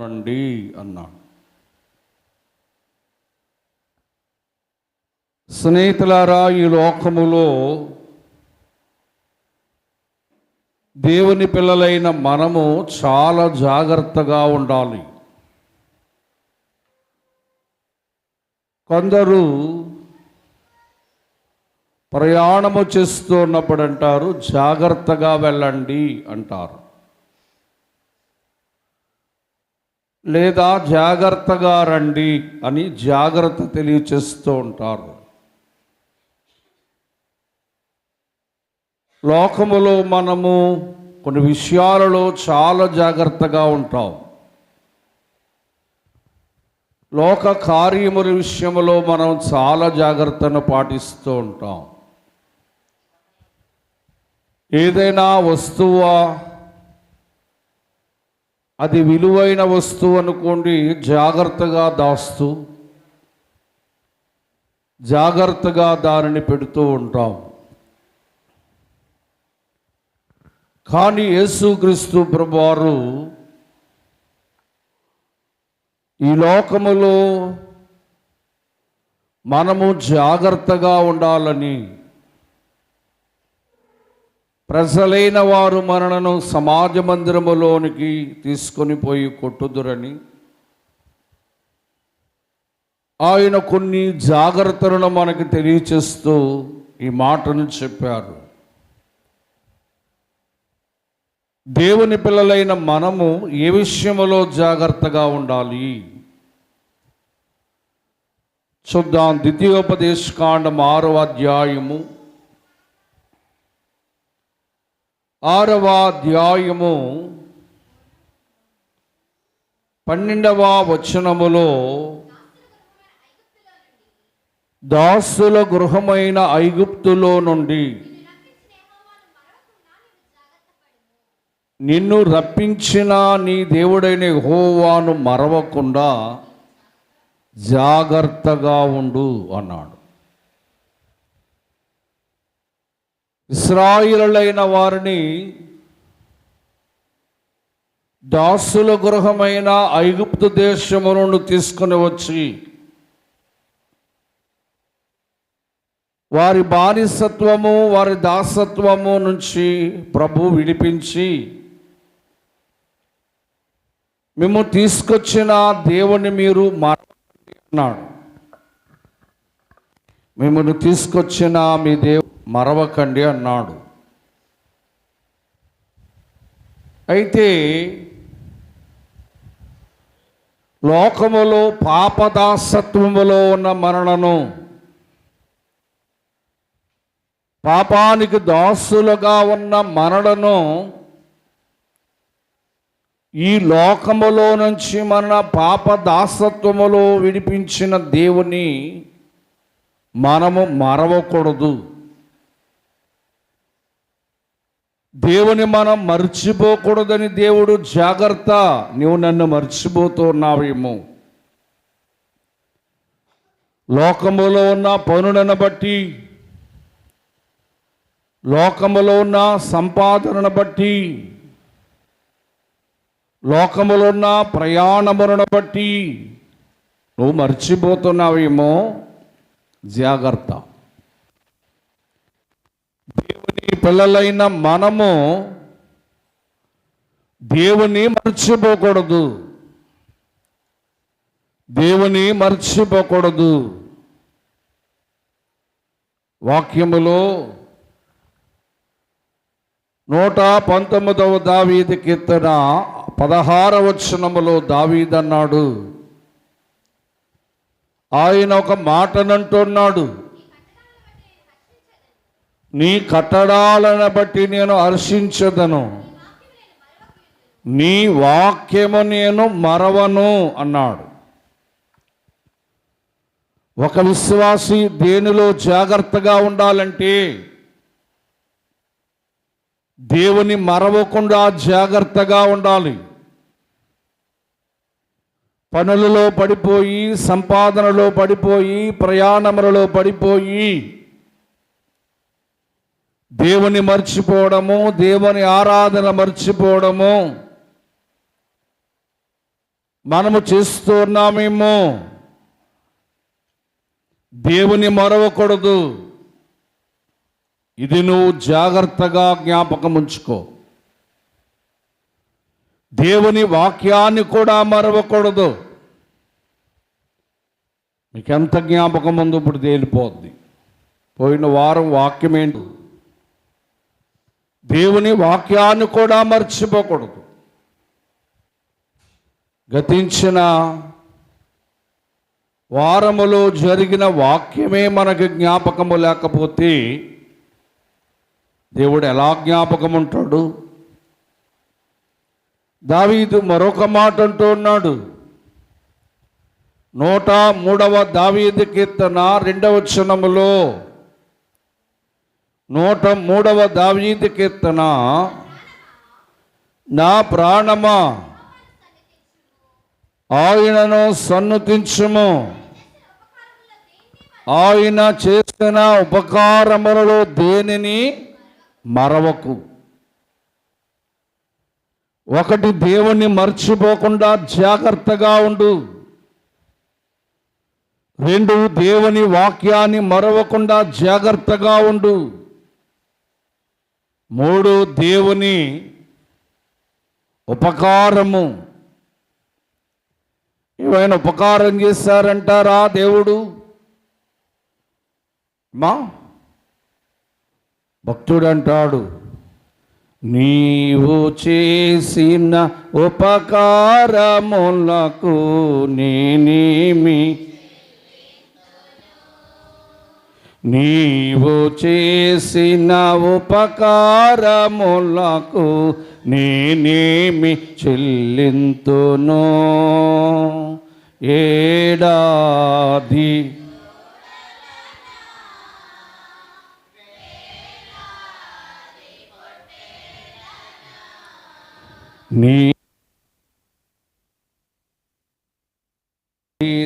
రండి అన్నాడు. స్నేహితులారా, ఈ లోకములో దేవుని పిల్లలైన మనము చాలా జాగ్రత్తగా ఉండాలి. కొందరు ప్రయాణము చేస్తున్నప్పుడు అంటారు, జాగ్రత్తగా వెళ్ళండి అంటారు, లేదా జాగ్రత్తగా రండి అని జాగ్రత్త తెలియచేస్తూ ఉంటారు. లోకములో మనము కొన్ని విషయాలలో చాలా జాగ్రత్తగా ఉంటాం. లోక కార్యముల విషయంలో మనం చాలా జాగ్రత్తను పాటిస్తూ ఉంటాం. ఏదైనా వస్తువా, అది విలువైన వస్తువు అనుకోండి, జాగ్రత్తగా దాస్తూ జాగ్రత్తగా దానిని పెడుతూ ఉంటాం. కానీ యేసుక్రీస్తు ప్రభువారు ఈ లోకములో మనము జాగ్రత్తగా ఉండాలని, ప్రజలైన వారు మనలను సమాజ మందిరములోనికి తీసుకొని పోయి కొట్టుదురని ఆయన కొన్ని జాగ్రత్తలను మనకు తెలియచేస్తూ ఈ మాటను చెప్పారు. దేవుని పిల్లలైన మనము ఏ విషయంలో జాగ్రత్తగా ఉండాలి చూద్దాం. ద్వితీయోపదేశకాండం 6వ అధ్యాయము 12వ వచనములో, దాసుల గృహమైన ఐగుప్తులో నుండి నిన్ను రప్పించిన నీ దేవుడైన యెహోవాను మరవకుండా జాగ్రత్తగా ఉండు అన్నాడు. ఇశ్రాయేలులైన వారిని దాసుల గృహమైన ఐగుప్తు దేశము నుండి తీసుకుని వచ్చి వారి బానిసత్వము, వారి దాసత్వము నుంచి ప్రభు విడిపించి, మేము తీసుకొచ్చిన దేవుని మీరు మరవకండి అన్నాడు. మిమ్మల్ని తీసుకొచ్చిన మీ దేవుని మరవకండి అన్నాడు. అయితే లోకములో పాపదాసత్వములో ఉన్న మనలను, పాపానికి దాసులుగా ఉన్న మనలను ఈ లోకములో నుంచి మన పాప దాసత్వములో విడిపించిన దేవుని మనము మరవకూడదు. దేవుని మనం మర్చిపోకూడదని దేవుడు జాగ్రత్త, నీవు నన్ను మర్చిపోతున్నావేమో, లోకములో ఉన్న పనులను బట్టి, లోకములో ఉన్న సంపాదనను బట్టి, లోకములో ఉన్న ప్రయాణములను బట్టి నువ్వు మర్చిపోతున్నావేమో, జాగ్రత్త. దేవుని పిల్లలైన మనము దేవుని మర్చిపోకూడదు, దేవుని మర్చిపోకూడదు. వాక్యములో 119వ దావీదు కీర్తన 16వ వచనములో దావీదు అన్నాడు, ఆయన ఒక మాటనంటున్నాడు, నీ కట్టడాలను బట్టి నేను హర్షించదను, నీ వాక్యము నేను మరవను అన్నాడు. ఒక విశ్వాసి దేనిలో జాగ్రత్తగా ఉండాలంటే దేవుని మరవకుండా జాగ్రత్తగా ఉండాలి. పనులలో పడిపోయి, సంపాదనలో పడిపోయి, ప్రయాణములలో పడిపోయి దేవుని మర్చిపోవడము, దేవుని ఆరాధన మర్చిపోవడము, మనము చేస్తున్నామేమో. దేవుని మరవకూడదు. ఇది నువ్వు జాగ్రత్తగా జ్ఞాపకం ఉంచుకో. దేవుని వాక్యాన్ని కూడా మరవకూడదు. మీకు ఎంత జ్ఞాపకం ఉందో ఇప్పుడు తేలిపోద్ది. పోయిన వారం వాక్యం ఏంటి? దేవుని వాక్యాన్ని కూడా మర్చిపోకూడదు. గతించిన వారములో జరిగిన వాక్యమే మనకు జ్ఞాపకము లేకపోతే దేవుడు ఎలా జ్ఞాపకం ఉంటాడు? దావీదు మరొక మాట అంటూ ఉన్నాడు. 103వ దావీదు కీర్తన 2వ వచనములో, 103వ దావీదు కీర్తన, నా ప్రాణమా ఆయనను సన్నుతించుము, ఆయన చేసిన ఉపకారములలో దేనిని మరవకు. ఒకటి, దేవుణ్ణి మర్చిపోకుండా జాగ్రత్తగా ఉండు. 2, దేవుని వాక్యాన్ని మరవకుండా జాగ్రత్తగా ఉండు. 3, దేవుని ఉపకారము. ఏమైనా ఉపకారం చేశారంటారా దేవుడు? మా భక్తుడు అంటాడు, నీవు చేసిన ఉపకారములకు నేనేమి, నీవు చేసిన ఉపకారములకు నేనేమి చెల్లింతును. ఏడాది నీ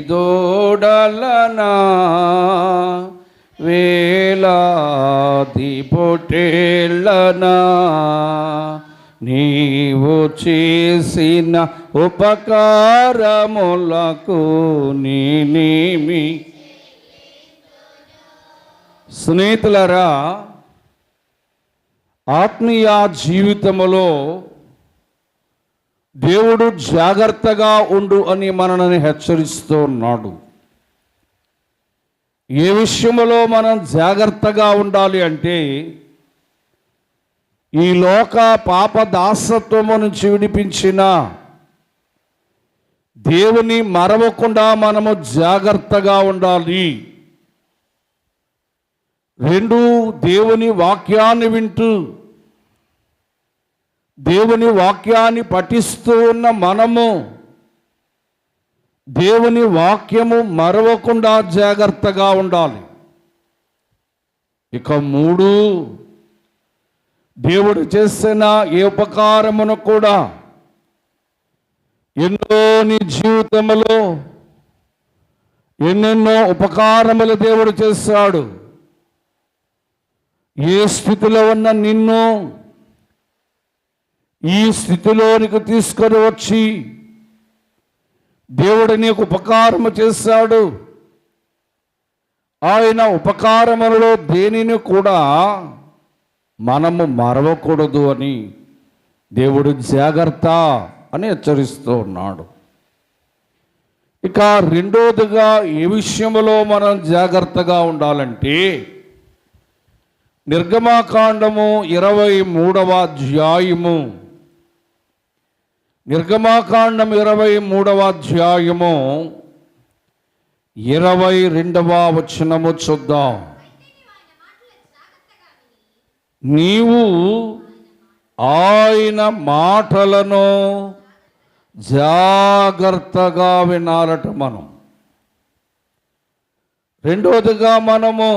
దోడలనా వేలాది పొటేళ్ళనా నీవు చేసిన ఉపకారములకు నేనేమి. స్నేహితులారా, ఆత్మీయ జీవితములో దేవుడు జాగ్రత్తగా ఉండు అని మనల్ని హెచ్చరిస్తూ ఉన్నాడు. ఏ విషయంలో మనం జాగ్రత్తగా ఉండాలి అంటే, ఈ లోక పాప దాసత్వము నుంచి విడిపించిన దేవుని మరవకుండా మనము జాగ్రత్తగా ఉండాలి. 2, దేవుని వాక్యాన్ని వింటూ దేవుని వాక్యాన్ని పఠిస్తూ ఉన్న మనము దేవుని వాక్యము మరవకుండా జాగ్రత్తగా ఉండాలి. ఇక 3, దేవుడు చేసిన ఏ ఉపకారమును కూడా, ఎన్నో నీ జీవితంలో ఎన్నెన్నో ఉపకారములు దేవుడు చేశాడు. ఏ స్థితిలో ఉన్న నిన్ను ఈ స్థితిలోనికి తీసుకొని వచ్చి దేవుడు నీకు ఉపకారము చేశాడు. ఆయన ఉపకారములలో దేనిని కూడా మనము మరవకూడదు అని దేవుడు జాగ్రత్త అని హెచ్చరిస్తూ ఉన్నాడు. ఇక 2వదిగా ఏ విషయంలో మనం జాగ్రత్తగా ఉండాలంటే, నిర్గమాకాండము 23వ అధ్యాయము, నిర్గమాకాండం 23వ అధ్యాయము 22వ వచనము చూద్దాం. నీవు ఆయన మాటలను జాగ్రత్తగా వినాలట. మనం 2వదిగా మనము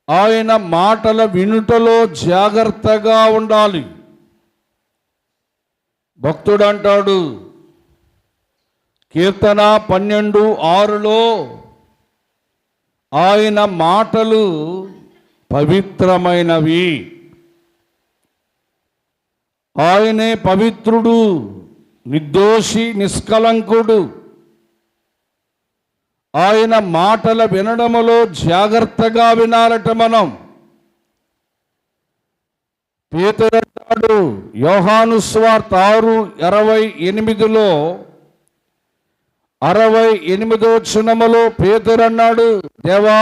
ఆయన మాటల వినుటలో జాగ్రత్తగా ఉండాలి. భక్తుడు అంటాడు, కీర్తన 12:6లో, ఆయన మాటలు పవిత్రమైనవి, ఆయనే పవిత్రుడు, నిర్దోషి, నిష్కలంకుడు. ఆయన మాటల వినడములో జాగ్రత్తగా వినాలట మనం. పేతురు అంటాడు యోహాను సువార్త 6:28లో 68వ వచనములో పేతురు అన్నాడు, దేవా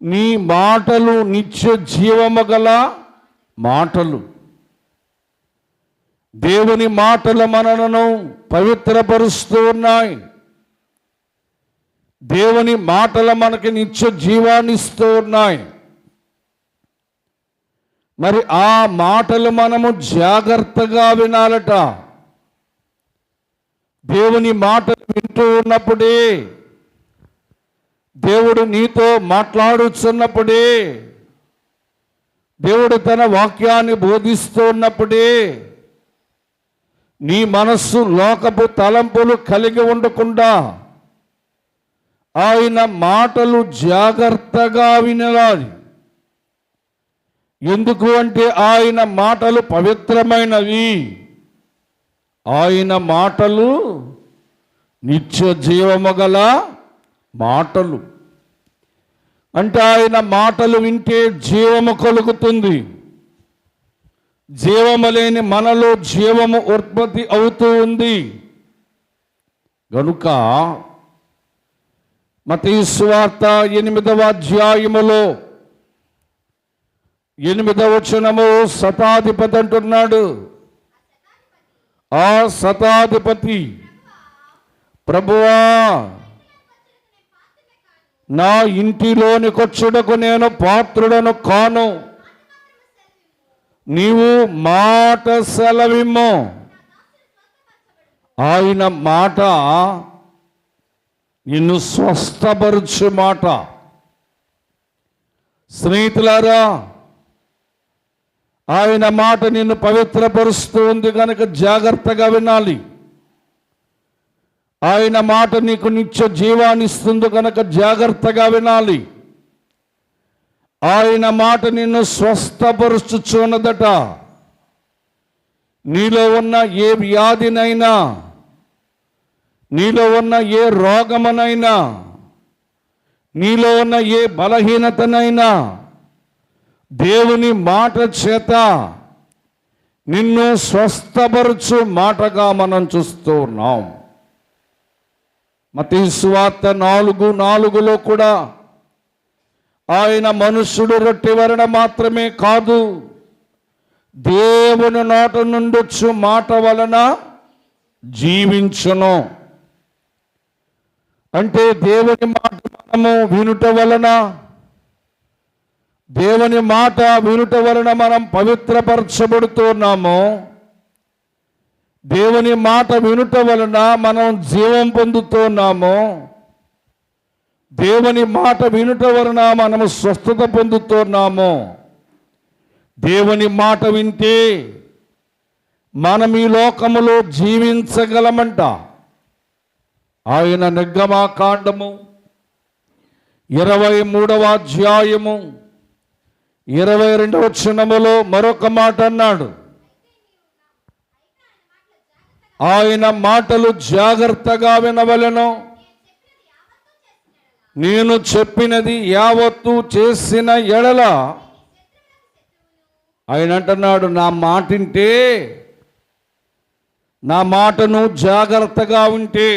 నీ మాటలు నిత్య జీవము గల మాటలు. దేవుని మాటలు మనలను పవిత్రపరుస్తూ ఉన్నాయి. దేవుని మాటలు మనకి నిత్య జీవాన్ని ఇస్తూ ఉన్నాయి. మరి ఆ మాటలు మనము జాగ్రత్తగా వినాలట. దేవుని మాటలు వింటూ ఉన్నప్పుడే, దేవుడు నీతో మాట్లాడుతున్నప్పుడే, దేవుడు తన వాక్యాన్ని బోధిస్తూ ఉన్నప్పుడే నీ మనస్సు లోకపు తలంపులు కలిగి ఉండకుండా ఆయన మాటలు జాగ్రత్తగా వినాలి. ఎందుకు అంటే ఆయన మాటలు పవిత్రమైనవి. ఆయన మాటలు నిత్య జీవము గల మాటలు. అంటే ఆయన మాటలు వింటే జీవము కలుగుతుంది. జీవము లేని మనలో జీవము ఉత్పత్తి అవుతూ ఉంది. గనుక మత్తయి సువార్త 8వ అధ్యాయములో 8వ వచనము శతాధిపతి అంటున్నాడు. ఆ శతాధిపతి, ప్రభువా నా ఇంటిలోనికొచ్చుటకు నేను పాత్రుడను కాను, నీవు మాట సెలవిమ్ము. ఆయన మాట నిన్ను స్వస్థపరచు మాట. స్నేహితులారా, ఆయన మాట నిన్ను పవిత్రపరుస్తూ ఉంది కనుక జాగ్రత్తగా వినాలి. ఆయన మాట నీకు నిత్య జీవాన్ని ఇస్తుంది కనుక జాగ్రత్తగా వినాలి. ఆయన మాట నిన్ను స్వస్థపరుచుచున్నదట. నీలో ఉన్న ఏ వ్యాధినైనా, నీలో ఉన్న ఏ రోగమునైనా, నీలో ఉన్న ఏ బలహీనతనైనా దేవుని మాట చేత నిన్ను స్వస్థపరచు మాటగా మనం చూస్తూ ఉన్నాం. మత్తయి సువార్త 4:4లో కూడా ఆయన మనుష్యుడు రొట్టె వలన మాత్రమే కాదు, దేవుని నోట నుండొచ్చు మాట వలన జీవించును. అంటే దేవుని మాట మనము వినుట వలన, దేవుని మాట వినుట వలన మనం పవిత్రపరచబడుతున్నాము. దేవుని మాట వినుట వలన మనం జీవం పొందుతున్నాము. దేవుని మాట వినుట వలన మనము స్వస్థత పొందుతున్నాము. దేవుని మాట వింటే మనం ఈ లోకములో జీవించగలమంట. ఆయన నిర్గమకాండము 23వ అధ్యాయము 22వ వచనములో మరొక మాట అన్నాడు, ఆయన మాటలు జాగ్రత్తగా వినవలెను, నేను చెప్పినది యావత్తు చేసిన ఎడల. ఆయన అంటున్నాడు, నా మాటింటే, నా మాటను జాగ్రత్తగా ఉంటే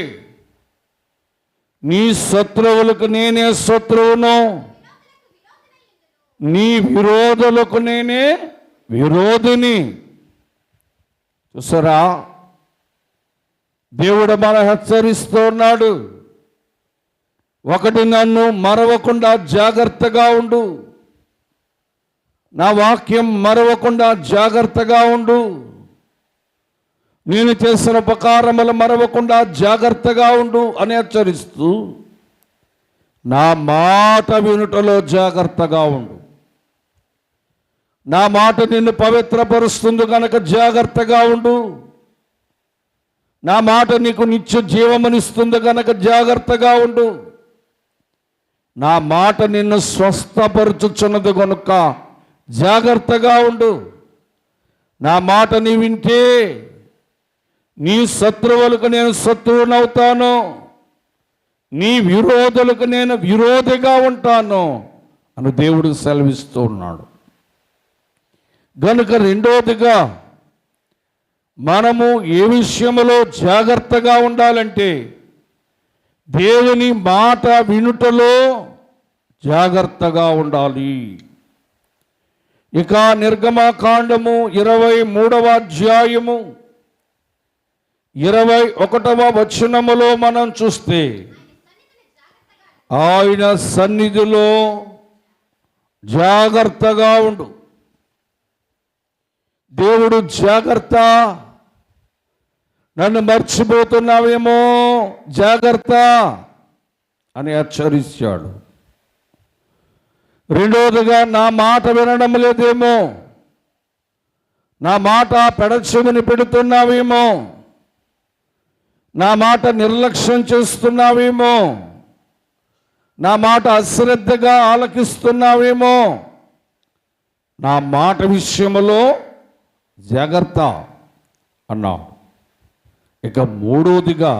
నీ శత్రువులకు నేనే శత్రువును, నీ విరోధులకు నేనే విరోధిని. చూసారా, దేవుడు మన హెచ్చరిస్తున్నాడు. ఒకటి, నన్ను మరవకుండా జాగ్రత్తగా ఉండు, నా వాక్యం మరవకుండా జాగ్రత్తగా ఉండు, నేను చేసిన ఉపకారములు మరవకుండా జాగ్రత్తగా ఉండు అని హెచ్చరిస్తూ, నా మాట వినుటలో జాగ్రత్తగా ఉండు. నా మాట నిన్ను పవిత్రపరుస్తుంది కనుక జాగ్రత్తగా ఉండు. నా మాట నీకు నిత్య జీవమునిస్తుంది కనుక జాగ్రత్తగా ఉండు. నా మాట నిన్ను స్వస్థపరచుచున్నది కనుక జాగ్రత్తగా ఉండు. నా మాట నీ వింటే నీ శత్రువులకు నేను శత్రువునవుతాను, నీ విరోధులకు నేను విరోధిగా ఉంటాను అని దేవుడు సెలవిస్తూ ఉన్నాడు. గనుక రెండోదిగా మనము ఏ విషయంలో జాగ్రత్తగా ఉండాలంటే దేవుని మాట వినుటలో జాగ్రత్తగా ఉండాలి. ఇక నిర్గమకాండము 23వ అధ్యాయము 21వ వచనములో మనం చూస్తే, ఆయన సన్నిధిలో జాగ్రత్తగా ఉండు. దేవుడు జాగ్రత్త, నన్ను మర్చిపోతున్నావేమో జాగ్రత్త అని హెచ్చరించాడు. రెండోదిగా నా మాట వినడం లేదేమో, నా మాట పెడచెవిని పెడుతున్నావేమో, నా మాట నిర్లక్ష్యం చేస్తున్నావేమో, నా మాట అశ్రద్ధగా ఆలకిస్తున్నావేమో, నా మాట విషయంలో జాగ్రత్త అన్నాడు. ఇక మూడోదిగా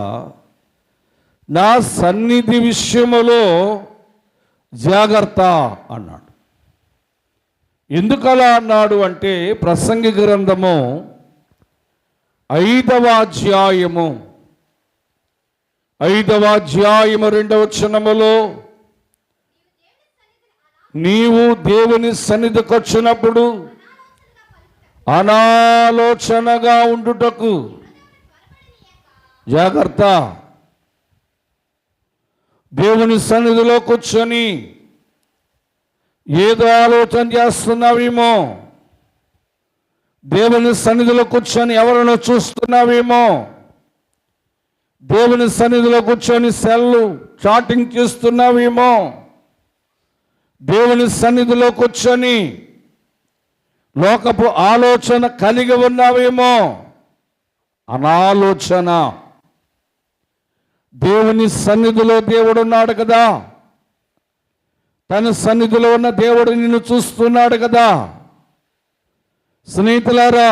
నా సన్నిధి విషయములో జాగ్రత్త అన్నాడు. ఎందుకలా అన్నాడు అంటే, ప్రసంగి గ్రంథము 5వ అధ్యాయము 2వ వచనములో, నీవు దేవుని సన్నిధికి వచ్చినప్పుడు అనాలోచనగా ఉండుటకు జాగ్రత్త. దేవుని సన్నిధిలో కూర్చొని ఏదో ఆలోచన చేస్తున్నావేమో, దేవుని సన్నిధిలో కూర్చొని ఎవరినో చూస్తున్నావేమో, దేవుని సన్నిధిలో కూర్చొని సెల్లు చాటింగ్ చేస్తున్నావేమో, దేవుని సన్నిధిలో కూర్చొని లోకపు ఆలోచన కలిగి ఉన్నావేమో. అనాలోచన. దేవుని సన్నిధిలో దేవుడు ఉన్నాడు కదా, తన సన్నిధిలో ఉన్న దేవుడు నిన్ను చూస్తున్నాడు కదా. స్నేహితులారా,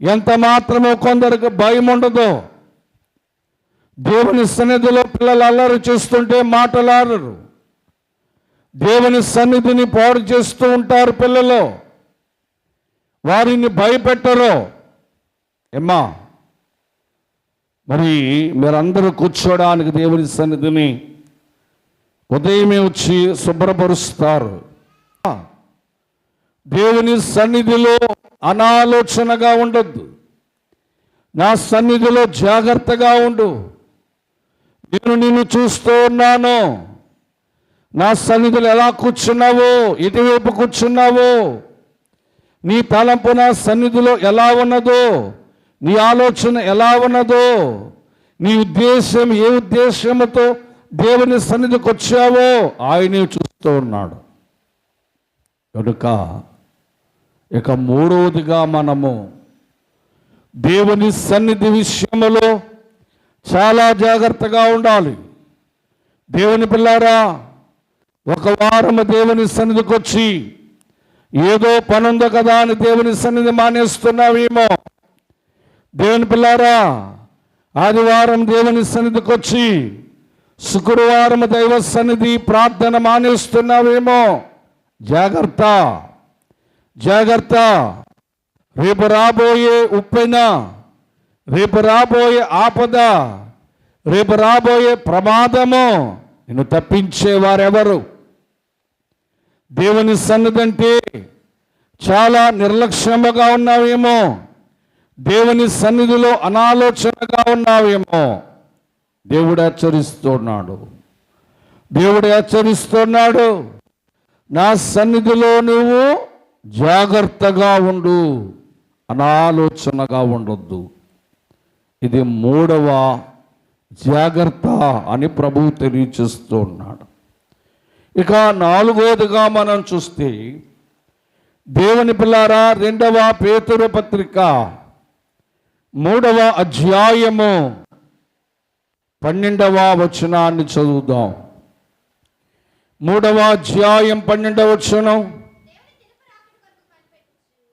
ఎంత మాత్రమో కొందరికి భయం ఉండదు. దేవుని సన్నిధిలో పిల్లలు అల్లరి చేస్తుంటే మాటలాడరు, దేవుని సన్నిధిని పాడు చేస్తూ ఉంటారు పిల్లలు, వారిని భయపెట్టరు. ఏమ్మా, మరి మీరందరూ కూర్చోడానికి దేవుని సన్నిధిని ఉదయమే వచ్చి శుభ్రపరుస్తారు. దేవుని సన్నిధిలో అనాలోచనగా ఉండొద్దు. నా సన్నిధిలో జాగ్రత్తగా ఉండు. నేను నిన్ను చూస్తూ ఉన్నాను. నా సన్నిధిలో ఎలా కూర్చున్నావో, ఎటువైపు కూర్చున్నావో, నీ తలంపు నా సన్నిధిలో ఎలా ఉన్నదో, నీ ఆలోచన ఎలా ఉన్నదో, నీ ఉద్దేశం ఏ ఉద్దేశంతో దేవుని సన్నిధికి వచ్చావో ఆయనే చూస్తూ ఉన్నాడు. కనుక ఇక మూడవదిగా మనము దేవుని సన్నిధి విషయంలో చాలా జాగ్రత్తగా ఉండాలి. దేవుని పిల్లారా, ఒక వారం దేవుని సన్నిధికి వచ్చి ఏదో పనుందో కదా అని దేవుని సన్నిధి మానేస్తున్నావేమో. దేవుని పిల్లారా, ఆదివారం దేవుని సన్నిధికి వచ్చి శుక్రవారం దైవ సన్నిధి ప్రార్థన మానేస్తున్నావేమో. జాగ్రత్త, జాగ్రత్త. రేపు రాబోయే ఉప్పెన, రేపు రాబోయే ఆపద, రేపు రాబోయే ప్రమాదము నిన్ను తప్పించేవారెవరు? దేవుని సన్నిధి అంటే చాలా నిర్లక్ష్యముగా ఉన్నావేమో, దేవుని సన్నిధిలో అనాలోచనగా ఉన్నావేమో. దేవుడు హెచ్చరిస్తున్నాడు, దేవుడు హెచ్చరిస్తున్నాడు. నా సన్నిధిలో నువ్వు జాగ్రత్తగా ఉండు, అనాలోచనగా ఉండొద్దు. ఇది మూడవ జాగ్రత్త అని ప్రభువు తెలియచేస్తూ ఉన్నాడు. ఇక నాలుగోదిగా మనం చూస్తే, దేవుని పిల్లారా, 2వ పేతురు పత్రిక 3వ అధ్యాయము 12వ వచనాన్ని చదువుదాం. 3వ అధ్యాయం 12వ వచనం,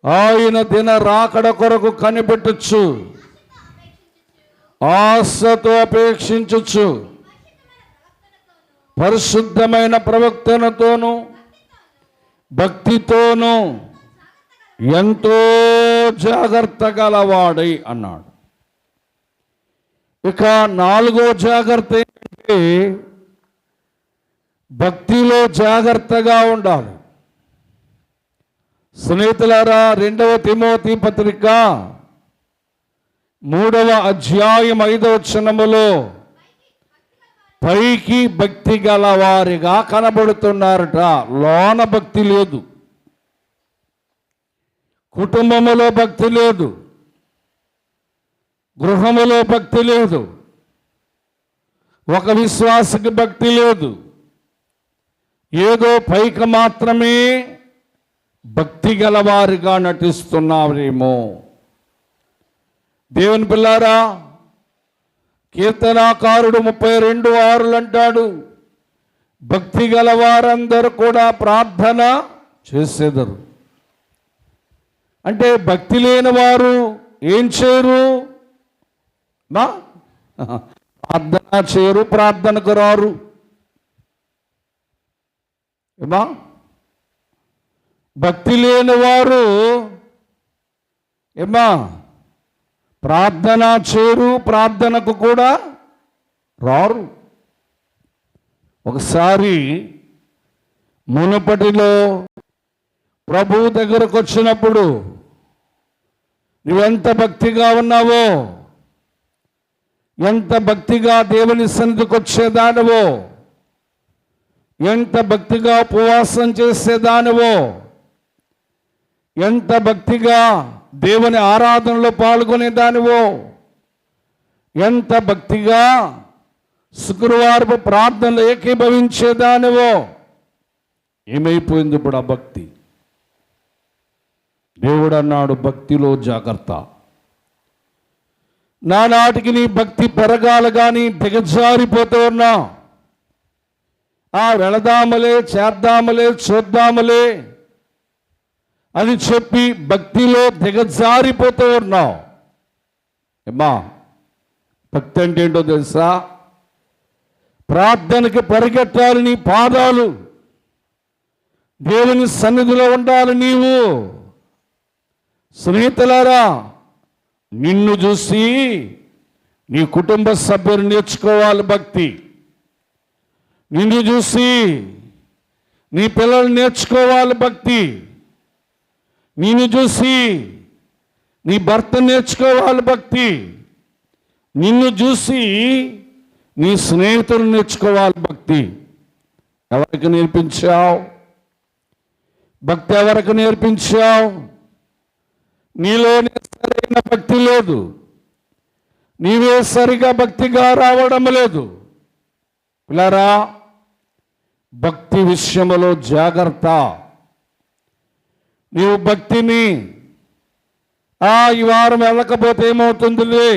ఆయన దిన రాకడ కొరకు కనిపెట్టచ్చు ఆశతో అపేక్షించచ్చు, పరిశుద్ధమైన ప్రవక్తనతోనూ భక్తితోనూ ఎంతో జాగ్రత్త గలవాడై అన్నాడు. ఇక 4వ జాగ్రత్త ఏంటంటే భక్తిలో జాగ్రత్తగా ఉండాలి. స్నేహితులారా, 2వ తిమోతి పత్రిక 3వ అధ్యాయం 5వ వచనములో పైకి భక్తి గలవారిగా కనబడుతున్నారట, లోన భక్తి లేదు. కుటుంబములో భక్తి లేదు, గృహములో భక్తి లేదు, ఒక విశ్వాసకి భక్తి లేదు. ఏదో పైకి మాత్రమే భక్తి గలవారిగా నటిస్తున్నారేమో. దేవుని పిల్లారా, కీర్తనాకారుడు 32:6 అంటాడు, భక్తి గలవారందరూ కూడా ప్రార్థన చేసేదరు. అంటే భక్తి లేని వారు ఏం చేయరు? ప్రార్థన చేయరు, ప్రార్థనకు రారు. ఏమా, భక్తి లేని వారు ఏమా ప్రార్థన చేయరు, ప్రార్థనకు కూడా రారు. ఒకసారి మునుపటిలో ప్రభు దగ్గరకు వచ్చినప్పుడు నువ్వెంత భక్తిగా ఉన్నావో, ఎంత భక్తిగా దేవుని సన్నిధికి వచ్చేదానివో, ఎంత భక్తిగా ఉపవాసం చేసేదానివో, ఎంత భక్తిగా దేవుని ఆరాధనలో పాల్గొనేదానివో, ఎంత భక్తిగా శుక్రవారపు ప్రార్థనలు ఏకీభవించేదానివో, ఏమైపోయింది ఇప్పుడు ఆ భక్తి? దేవుడు అన్నాడు, భక్తిలో జాగ్రత్త. నానాటికి నీ భక్తి పెరగాలి కానీ దిగజారిపోతూ ఉన్నా. వెళదామలే, చేద్దామలే, చూద్దామలే అని చెప్పి భక్తిలో దిగజారిపోతూ ఉన్నావు. ఏమ్మా, భక్తి అంటే ఏంటో తెలుసా? ప్రార్థనకి పరిగెట్టాలి నీ పాదాలు, దేవుని సన్నిధిలో ఉండాలి నీవు. స్నేహితులారా, నిన్ను చూసి నీ కుటుంబ సభ్యులు నేర్చుకోవాలి భక్తి. నిన్ను చూసి నీ పిల్లలు నేర్చుకోవాలి భక్తి. నిన్ను చూసి నీ భర్త నేర్చుకోవాలి భక్తి. నిన్ను చూసి నీ స్నేహితులు నేర్చుకోవాలి భక్తి. ఎవరికి నేర్పించావు భక్తి? ఎవరికి నేర్పించావు? నీలోనే సరైన భక్తి లేదు, నీవే సరిగా భక్తిగా రావడం లేదు. పిల్లరా, భక్తి విషయంలో జాగ్రత్త. నీవు భక్తిని ఈ వారం వెళ్ళకపోతే ఏమవుతుందిలే,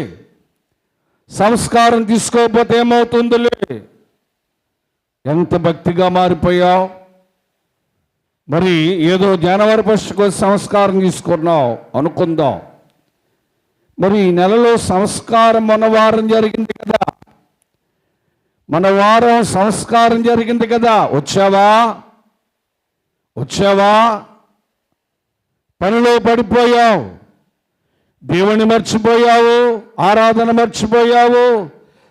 సంస్కారం తీసుకోకపోతే ఏమవుతుందిలే, ఎంత భక్తిగా మారిపోయావు. మరి ఏదో జనవరి 1కు సంస్కారం తీసుకున్నావు అనుకుందాం. మరి ఈ నెలలో సంస్కారం మన వారం జరిగింది కదా, మన వారం సంస్కారం జరిగింది కదా. వచ్చావా? పనిలో పడిపోయావు, దేవుని మర్చిపోయావు, ఆరాధన మర్చిపోయావు,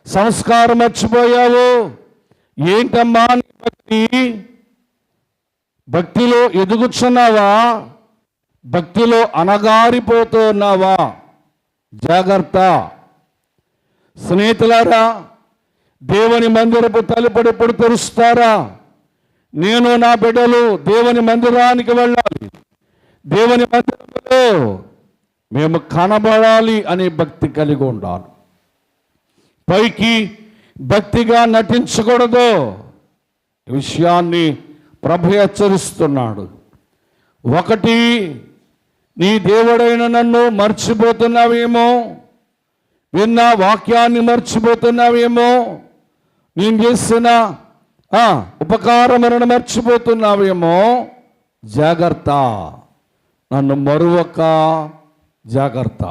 సంస్కారం మర్చిపోయావు. ఏంటమ్మా నీ భక్తి? భక్తిలో ఎదుగుచున్నావా? భక్తిలో అనగారిపోతున్నావా? జాగ్రత్త. స్నేహితులారా, దేవుని మందిరపు తలుపుడు ఎప్పుడు తెరుస్తారా? నేను నా బిడ్డలు దేవుని మందిరానికి వెళ్ళాలి, దేవుని మందిరంలో మేము కనబడాలి అనే భక్తి కలిగి ఉండాలి. పైకి భక్తిగా నటించకూడదు. ఈ విషయాన్ని ప్రభు హెచ్చరిస్తున్నాడు. ఒకటి, నీ దేవుడైన నన్ను మర్చిపోతున్నావేమో, విన్న వాక్యాన్ని మర్చిపోతున్నావేమో, నేను చేసిన ఉపకారములను మర్చిపోతున్నావేమో. జాగ్రత్త, నన్ను మరువక జాగ్రత్త.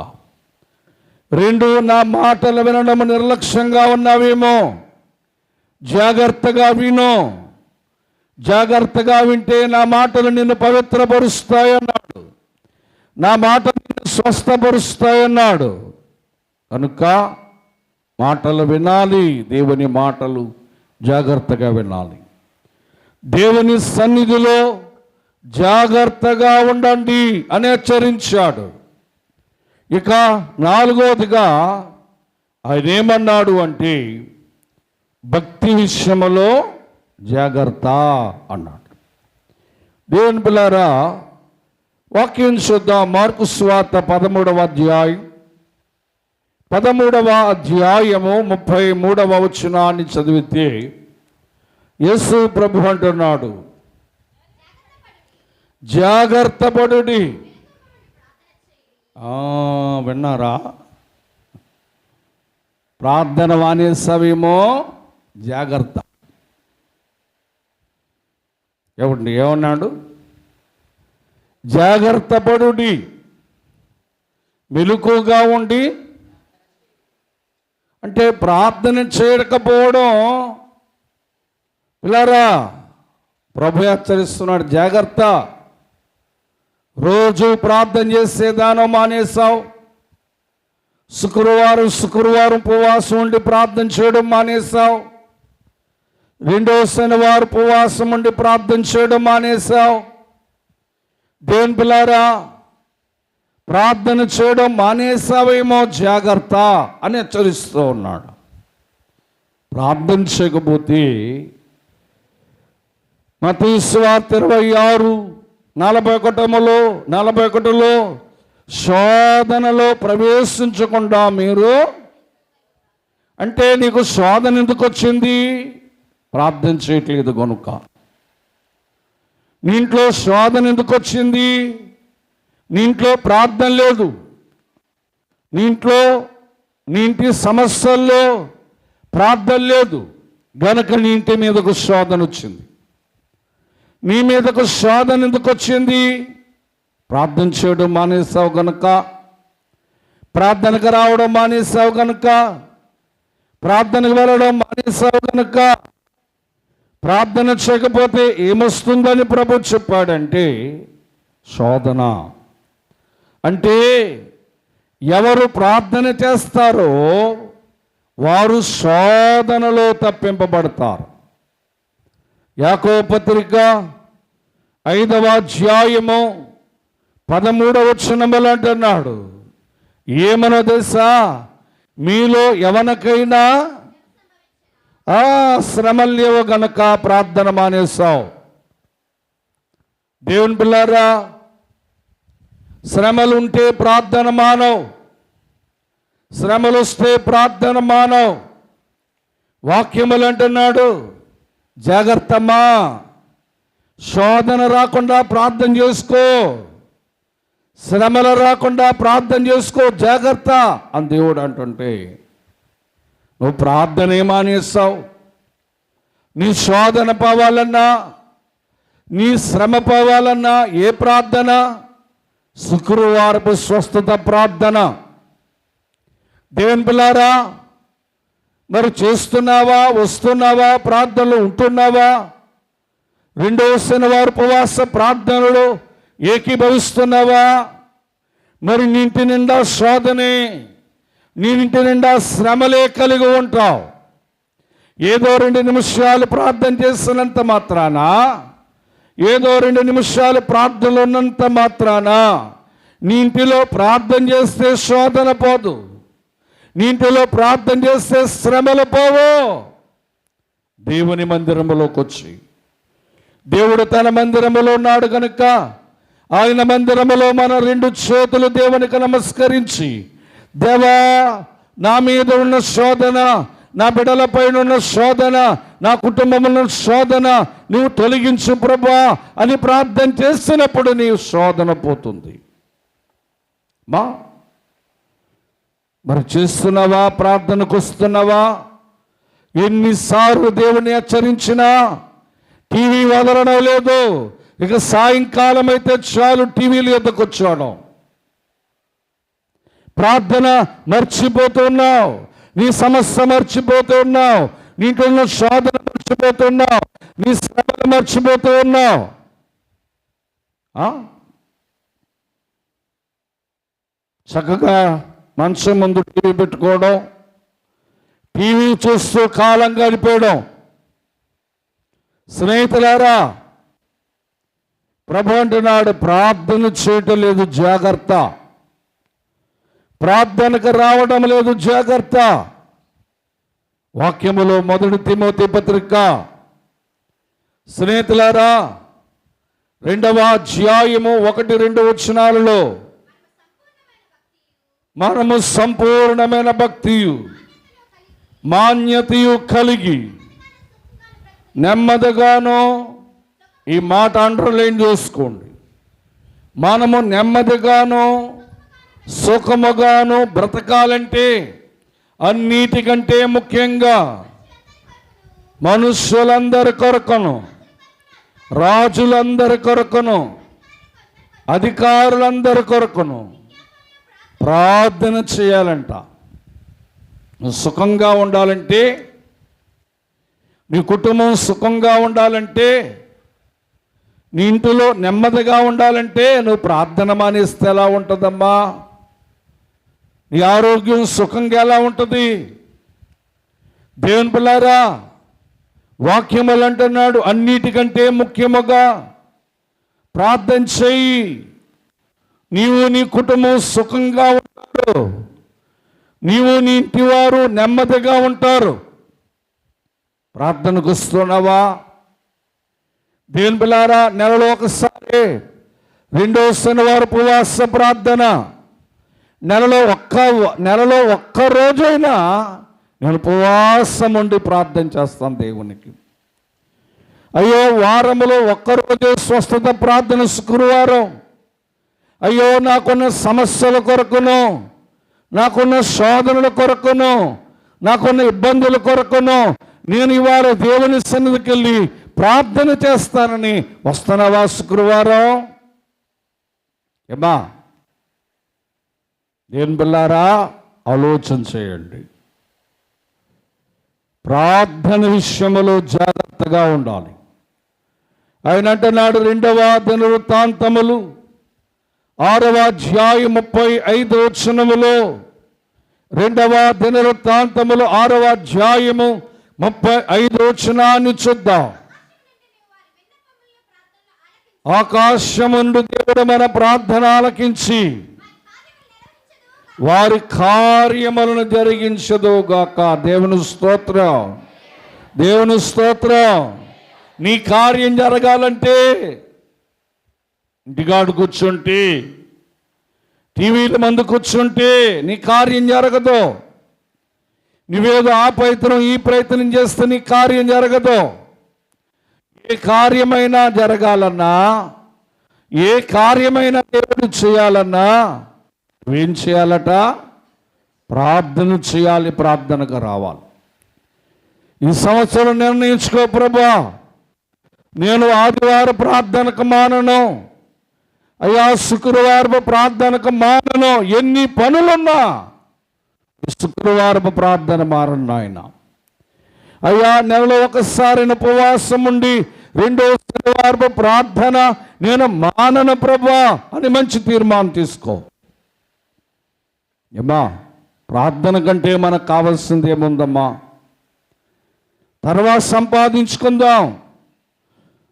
2, నా మాటలు వినడం నిర్లక్ష్యంగా ఉన్నావేమో. జాగ్రత్తగా విను. జాగ్రత్తగా వింటే నా మాటలు నిన్ను పవిత్రపరుస్తాయన్నాడు. నా మాటలు నిన్ను స్వస్థపరుస్తాయన్నాడు. కనుక మాటలు వినాలి. దేవుని మాటలు జాగ్రత్తగా వినాలి. దేవుని సన్నిధిలో జాగ్రత్తగా ఉండండి అని హెచ్చరించాడు. ఇక 4వదిగా ఆయన ఏమన్నాడు అంటే భక్తి విషయంలో జాగ్రత్త అన్నాడు. దేవుని పిల్లారా, వాక్యం చూద్దాం. మార్కు సువార్త 13వ అధ్యాయం 33వ వచనాన్ని చదివితే యేసు ప్రభు అంటున్నాడు, జాగ్రత్త పడుడి. విన్నారా? ప్రార్థన మానేసావేమో, జాగ్రత్త. ఏమన్నాడు? జాగ్రత్త పడుడి, మెలకువగా ఉండి. అంటే ప్రార్థన చేయకపోవడం పిల్లరా, ప్రభు హెచ్చరిస్తున్నాడు, జాగ్రత్త. రోజు ప్రార్థన చేసేదానో మానేసావు. శుక్రవారం ఉపవాసం ఉండి ప్రార్థన చేయడం మానేసావు. 2వ శనివారం ఉపవాసం ఉండి ప్రార్థన చేయడం మానేసావు. దేవుని పిల్లారా, ప్రార్థన చేయడం మానేసావేమో, జాగ్రత్త అని హెచ్చరిస్తూ ఉన్నాడు. ప్రార్థన చేయకపోతే మత్తయి సువార్త 26:41లో శోధనలో ప్రవేశించకుండా మీరు, అంటే నీకు శోధన ఎందుకు వచ్చింది? ప్రార్థన చేయట్లేదు కనుక. నీ ఇంట్లో శోధన ఎందుకు వచ్చింది? నీ ఇంట్లో ప్రార్థన లేదు. నీ ఇంటి సమస్యల్లో ప్రార్థన లేదు గనక నీ ఇంటి మీదకు శోధన వచ్చింది. నీ మీదకు శోధన ఎందుకు వచ్చింది? ప్రార్థన చేయడం మానేసావు గనుక, ప్రార్థనకు రావడం మానేసావు గనుక, ప్రార్థనకు వెళ్ళడం మానేసావు గనుక. ప్రార్థన చేయకపోతే ఏమొస్తుందని ప్రభు చెప్పాడంటే శోధన. అంటే ఎవరు ప్రార్థన చేస్తారో వారు శోధనలో తప్పింపబడతారు. యాకోబు పత్రిక 5వ అధ్యాయము 13వ వచనములో అంటున్నాడు, ఏమనో తెలుసా, మీలో ఎవరికైనా శ్రమలు లేవు గనక ప్రార్థన మానేసావు. దేవుని పిల్లారా, శ్రమలు ఉంటే ప్రార్థన మానవు. శ్రమలు వస్తే ప్రార్థన మానవు. వాక్యములు అంటున్నాడు, జాగ్రత్తమ్మా, శోధన రాకుండా ప్రార్థన చేసుకో, శ్రమలు రాకుండా ప్రార్థన చేసుకో, జాగ్రత్త అని దేవుడు అంటుంటే నువ్వు ప్రార్థన ఏమానేస్తావు? నీ శోధన పోవాలన్నా, నీ శ్రమ పోవాలన్నా ఏ ప్రార్థన? శుక్రవారపు స్వస్థత ప్రార్థన. దేవుని పిల్లారా, మరి చేస్తున్నావా? వస్తున్నావా? ప్రార్థనలు ఉంటున్నావా? 2వ శనివారం ఉపవాస ప్రార్థనలు ఏకీభవిస్తున్నావా? మరి నీ ఇంటి నిండా శోధనే, నీ ఇంటి నిండా శ్రమలే కలిగి ఉంటావు. ఏదో 2 నిమిషాలు ప్రార్థన చేసినంత మాత్రాన, ఏదో 2 నిమిషాలు ప్రార్థనలు ఉన్నంత మాత్రాన నీ ఇంటిలో ప్రార్థన చేస్తే శోధన పోదు. నీ ఇంటిలో ప్రార్థన చేస్తే శ్రమలు పోవు. దేవుని మందిరములోకి వచ్చి, దేవుడు తన మందిరములో ఉన్నాడు కనుక ఆయన మందిరములో మన 2 చేతులు దేవునికి నమస్కరించి, దేవా, నా మీద ఉన్న శోధన, నా బిడ్డల పైన ఉన్న శోధన, నా కుటుంబంలో శోధన నువ్వు తొలగించు ప్రభువా అని ప్రార్థన చేసినప్పుడు నీ శోధన పోతుంది. మరి చేస్తున్నావా? ప్రార్థనకు వస్తున్నావా? ఎన్నిసార్లు దేవుని హెచ్చరించినా టీవీ వదలడం లేదు. ఇక సాయంకాలం అయితే చాలు టీవీలు ఎద్దకొచ్చాడు. ప్రార్థన మర్చిపోతున్నావు, నీ సమస్య మర్చిపోతున్నావు, నీకున్న శోధన మర్చిపోతున్నావు, నీ శ్రమలు మర్చిపోతూ ఉన్నావు. చక్కగా మంచం ముందు టీవీ పెట్టుకోవడం, టీవీ చూస్తూ కాలం గడిపేయడం. స్నేహితులారా, ప్రభు అంటున్నాడు, ప్రార్థన చేయటం లేదు జాగ్రత్త, ప్రార్థనకు రావడం లేదు జాగ్రత్త. వాక్యములో 1 తిమోతి పత్రిక స్నేహితులారా 2వ అధ్యాయము 1-2 వచనాలలో మనము సంపూర్ణమైన భక్తియు మాన్యతయు కలిగి నెమ్మదిగాను, ఈ మాట అండర్లైన్ చేసుకోండి, మనము నెమ్మదిగాను సుఖముగాను బ్రతకాలంటే అన్నిటికంటే ముఖ్యంగా మనుష్యులందరి కొరకును, రాజులందరి కొరకును, అధికారులందరి కొరకును ప్రార్థన చేయాలంట. నువ్వు సుఖంగా ఉండాలంటే, నీ కుటుంబం సుఖంగా ఉండాలంటే, నీ ఇంటిలో నెమ్మదిగా ఉండాలంటే నువ్వు ప్రార్థన మానేస్తే ఎలా ఉంటుందమ్మా? నీ ఆరోగ్యం సుఖంగా ఎలా ఉంటుంది? దేవుని పిల్లారా, వాక్యములు అంటున్నాడు, అన్నిటికంటే ముఖ్యముగా ప్రార్థన చెయ్యి. నీవు నీ కుటుంబం సుఖంగా ఉంటారు, నీవు నీ ఇంటి వారు నెమ్మదిగా ఉంటారు. ప్రార్థనకు వస్తున్నావా? దేవుని పిల్లారా, నెలలో ఒకసారి 2వ శనివారం ఉపవాస ప్రార్థన, నెలలో ఒక్క రోజైనా నేను ఉపవాసం ఉండి ప్రార్థన చేస్తాను దేవునికి. అయ్యో, వారములో ఒక్కరోజే స్వస్థత ప్రార్థన శుక్రవారం. అయ్యో, నాకున్న సమస్యల కొరకును, నాకున్న శోధనల కొరకును, నాకున్న ఇబ్బందుల కొరకును నేను ఇవాళ దేవుని సన్నిధికి వెళ్ళి ప్రార్థన చేస్తానని వస్తున్నావా శుక్రవారం? ఏమా దేవుని బిడ్డలారా, ఆలోచన చేయండి. ప్రార్థన విషయంలో జాగ్రత్తగా ఉండాలి. ఆయన అంటున్నాడు 2వ దినవృత్తాంతములు 6వ అధ్యాయం 35 వచనములో, 2వ దినవృత్తాంతములు 6వ అధ్యాయము 35 వచనాన్ని చూద్దాం. ఆకాశముందు దేవుడు మన ప్రార్థన ఆలకించి వారి కార్యములను జరిగించదుగాక. దేవుని స్తోత్రం, దేవుని స్తోత్రం. నీ కార్యం జరగాలంటే ఇంటికాడు కూర్చుంటే, టీవీల ముందు కూర్చుంటే నీ కార్యం జరగదు. నువ్వేదో ఆ ప్రయత్నం ఈ ప్రయత్నం చేస్తే నీ కార్యం జరగదు. ఏ కార్యమైనా జరగాలన్నా, ఏ కార్యమైనా దేవుడు చేయాలన్నా ఏం చేయాలట? ప్రార్థన చేయాలి, ప్రార్థనకు రావాలి. ఈ సంవత్సరం నిర్ణయించుకో, ప్రభా నేను ఆదివారం ప్రార్థనకు మానను, అయ్యా శుక్రవారపు ప్రార్థనకు మానను. ఎన్ని పనులున్నా శుక్రవారపు ప్రార్థన మారను ఆయన. అయ్యా నెలలో ఒకసారి ఉపవాసం ఉండి 2వ శనివారపు ప్రార్థన నేను మానను ప్రభా అని మంచి తీర్మానం తీసుకో. ఏమా, ప్రార్థన కంటే మనకు కావాల్సింది ఏముందమ్మా? తర్వాత సంపాదించుకుందాం.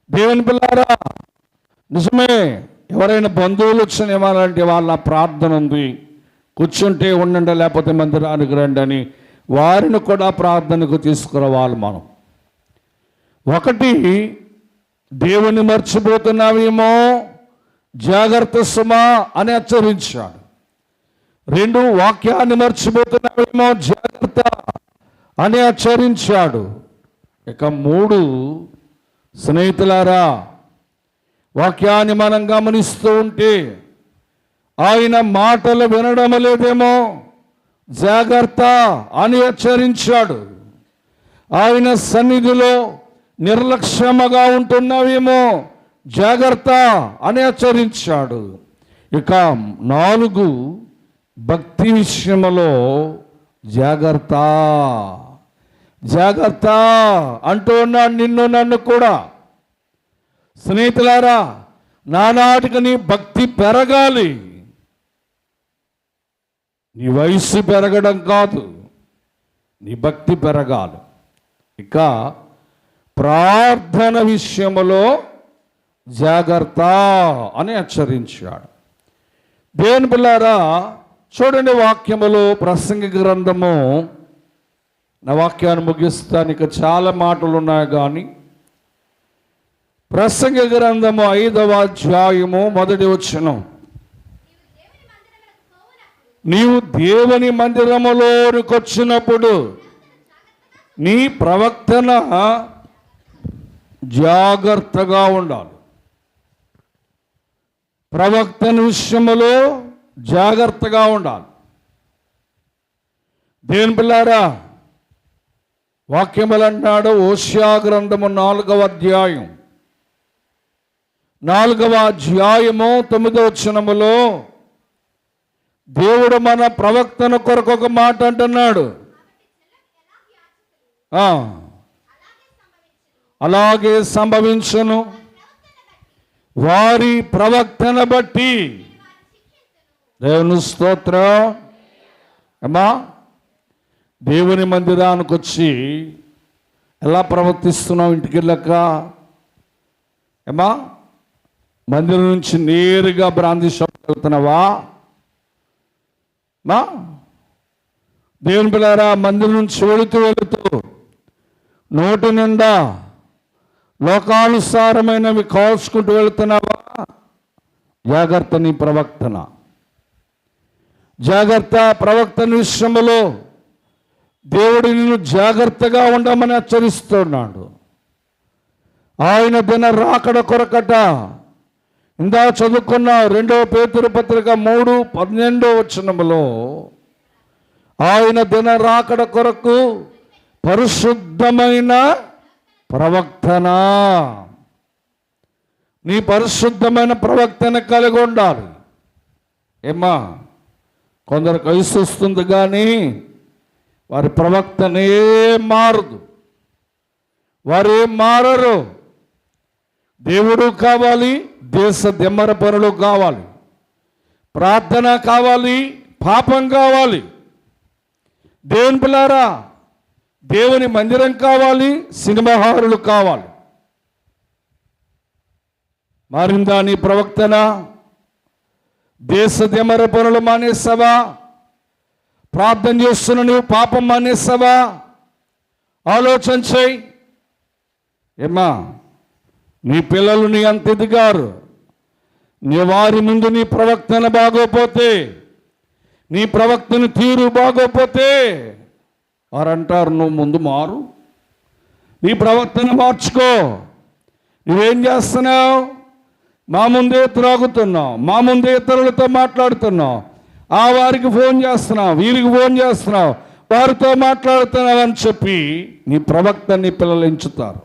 దేవుని పిల్లారా, నిజమే, ఎవరైనా బంధువులు వచ్చిన ఏమన్నారంటే వాళ్ళ ప్రార్థన ఉంది, కూర్చుంటే ఉండండి, లేకపోతే మందిరానికి రండి అని వారిని కూడా ప్రార్థనకు తీసుకురావాలి మనం. ఒకటి, దేవుని మర్చిపోతున్నావేమో, జాగ్రత్త సుమా అని హెచ్చరించాడు. 2, వాక్యాన్ని మర్చిపోతున్నావేమో, జాగ్రత్త అని హెచ్చరించాడు. ఇక 3, స్నేహితులారా, వాక్యాన్ని మనం గమనిస్తూ ఉంటే ఆయన మాటలు వినడం లేదేమో, జాగ్రత్త అని హెచ్చరించాడు. ఆయన సన్నిధిలో నిర్లక్ష్యముగా ఉంటున్నావేమో, జాగ్రత్త అని హెచ్చరించాడు. ఇక 4, భక్తి విషయంలో జాగ్రత్త జాగ్రత్త అంటూ ఉన్నాడు నిన్ను నన్ను కూడా. స్నేహితులారా, నానాటికి నీ భక్తి పెరగాలి. నీ వయస్సు పెరగడం కాదు, నీ భక్తి పెరగాలి. ఇక ప్రార్థన విషయంలో జాగ్రత్త అని హెచ్చరించాడు. దేవుని పిల్లారా, చూడండి వాక్యములో ప్రసంగి గ్రంథము, నా వాక్యాన్ని ముగిస్తానికి చాలా మాటలు ఉన్నాయి కానీ ప్రసంగి గ్రంథము 5వ అధ్యాయము 1వ వచనం, నీవు దేవుని మందిరములోనికి వచ్చినప్పుడు నీ ప్రవర్తన జాగ్రత్తగా ఉండాలి. ప్రవర్తన విషయంలో జాగ్రత్తగా ఉండాలి. దేవుని పిల్లారా, వాక్యములు అంటాడు హోషేయ గ్రంథము 4వ అధ్యాయం 9వ వచనములో దేవుడు మన ప్రవక్తన కొరకు ఒక మాట అంటున్నాడు. అలాగే సంభవించును, వారి ప్రవక్తన బట్టి. దేవుని స్తోత్రం. అమ్మా, దేవుని మందిరానికి వచ్చి ఎలా ప్రవర్తిస్తున్నావు? ఇంటికి వెళ్ళాక ఏమా మందిరం నుంచి నేరుగా బ్రాంతి షాప్ వెళ్తున్నావా? మా దేవుని పిల్లారా, మందిరం నుంచి వెళుతూ నోటి నిండా లోకానుసారమైనవి కాల్చుకుంటూ వెళుతున్నావా? జాగ్రత్త నీ ప్రవక్తన. జాగ్రత్త ప్రవక్తన విషయంలో దేవుడు నిన్ను జాగ్రత్తగా ఉండమని హెచ్చరిస్తున్నాడు. ఆయన దిన రాకడ కొరకట ఇందా చదువుకున్న 2వ పేతురు పత్రిక 3:12 వచనములో ఆయన దిన రాకడ కొరకు పరిశుద్ధమైన ప్రవక్తన, నీ పరిశుద్ధమైన ప్రవక్తన కలిగి ఉండాలి. ఏమ్మా, కొందరికి వయసు వస్తుంది కానీ వారి ప్రవక్తనే మారదు, వారేం మారరు. దేవుడు కావాలి, దేశ దెమ్మర పనులు కావాలి, ప్రార్థన కావాలి, పాపం కావాలి. దేవుని పిల్లారా, దేవుని మందిరం కావాలి, సినిమాహారులు కావాలి. మారిందా నీ ప్రవక్తన? దేశ దెమ్మర పనులు మానేసావా? ప్రార్థన చేస్తున్న నువ్వు పాపం మానేసావా? ఆలోచన చేయి. ఏమ్మా, నీ పిల్లలు నీ అంత ఎదిగారు, నీ వారి ముందు నీ ప్రవక్తన బాగోపోతే, నీ ప్రవక్తన తీరు బాగోపోతే వారు అంటారు నువ్వు ముందు మారు, నీ ప్రవక్తన మార్చుకో. నువ్వేం చేస్తున్నావు? మా ముందే త్రాగుతున్నావు, మా ముందే ఇతరులతో మాట్లాడుతున్నావు, ఆ వారికి ఫోన్ చేస్తున్నావు, వీరికి ఫోన్ చేస్తున్నావు, వారితో మాట్లాడుతున్నావు అని చెప్పి నీ ప్రవక్త నీ పిల్లలు ఎంచుతారు,